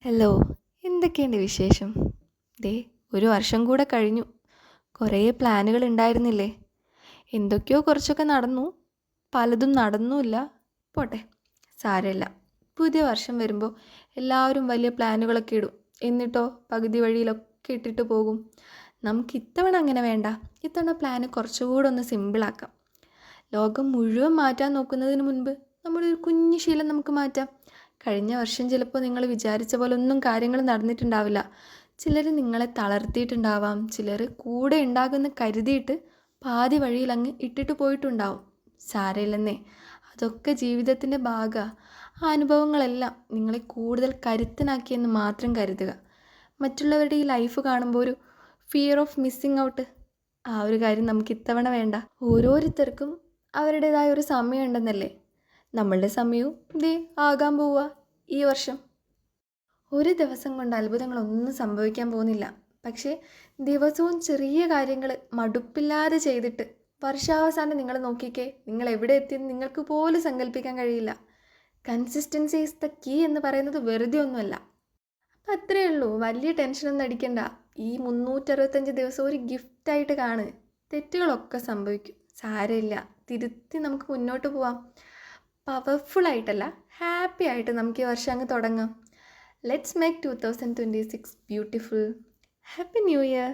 Hello, എന്തൊക്കെയുണ്ട് വിശേഷം? ദേ, ഒരു വർഷം കൂടെ കഴിഞ്ഞു. കുറേ പ്ലാനുകൾ ഉണ്ടായിരുന്നില്ലേ? എന്തൊക്കെയോ കുറച്ചൊക്കെ നടന്നു, പലതും നടന്നുമില്ല. പോട്ടെ, സാരമില്ല. പുതിയ വർഷം വരുമ്പോൾ എല്ലാവരും വലിയ പ്ലാനുകളൊക്കെ ഇടും. എന്നിട്ടോ പകുതി വഴിയിലൊക്കെ ഇട്ടിട്ട് പോകും. നമുക്ക് ഇത്തവണ അങ്ങനെ വേണ്ട. ഇത്തവണ പ്ലാന് കുറച്ചുകൂടെ ഒന്ന് സിമ്പിളാക്കാം. ലോകം മുഴുവൻ മാറ്റാൻ നോക്കുന്നതിന് മുൻപ് നമ്മുടെ ഒരു കുഞ്ഞു ശീലം നമുക്ക് മാറ്റാം. കഴിഞ്ഞ വർഷം ചിലപ്പോൾ നിങ്ങൾ വിചാരിച്ച പോലെ ഒന്നും കാര്യങ്ങൾ നടന്നിട്ടുണ്ടാവില്ല. ചിലർ നിങ്ങളെ തളർത്തിയിട്ടുണ്ടാവാം, ചിലർ കൂടെ ഉണ്ടാകുമെന്ന് കരുതിയിട്ട് പാതി വഴിയിൽ അങ്ങ് ഇട്ടിട്ട് പോയിട്ടുണ്ടാവും. സാരമില്ലെന്നേ, അതൊക്കെ ജീവിതത്തിൻ്റെ ഭാഗമാണ്. ആ അനുഭവങ്ങളെല്ലാം നിങ്ങളെ കൂടുതൽ കരുത്തനാക്കിയെന്ന് മാത്രം കരുതുക. മറ്റുള്ളവരുടെ ഈ ലൈഫ് കാണുമ്പോൾ ഒരു ഫിയർ ഓഫ് മിസ്സിങ് ഔട്ട്, ആ ഒരു കാര്യം നമുക്ക് ഇത്തവണ വേണ്ട. ഓരോരുത്തർക്കും അവരുടേതായ ഒരു സമയമുണ്ടെന്നല്ലേ. നമ്മളുടെ സമയവും ഇതേ ആകാൻ പോവുക ഈ വർഷം. ഒരു ദിവസം കൊണ്ട് അത്ഭുതങ്ങളൊന്നും സംഭവിക്കാൻ പോകുന്നില്ല. പക്ഷേ ദിവസവും ചെറിയ കാര്യങ്ങൾ മടുപ്പില്ലാതെ ചെയ്തിട്ട് വർഷാവസാനം നിങ്ങൾ നോക്കിക്കേ, നിങ്ങൾ എവിടെ എത്തിയെന്ന് നിങ്ങൾക്ക് പോലും സങ്കല്പിക്കാൻ കഴിയില്ല. കൺസിസ്റ്റൻസി ഈസ് ദ കീ എന്ന് പറയുന്നത് വെറുതെ ഒന്നുമല്ല. അപ്പം അത്രയേ ഉള്ളൂ, വലിയ ടെൻഷനൊന്നും അടിക്കണ്ട. ഈ 365 ദിവസം ഒരു ഗിഫ്റ്റായിട്ട് കാണ്. തെറ്റുകളൊക്കെ സംഭവിക്കും, സാരമില്ല. തിരുത്തി നമുക്ക് മുന്നോട്ട് പോവാം. പവർഫുള്ളായിട്ടല്ല, ഹാപ്പി ആയിട്ട് നമുക്ക് ഈ വർഷം അങ്ങ് തുടങ്ങാം. Let's make 2026 beautiful. Happy new year.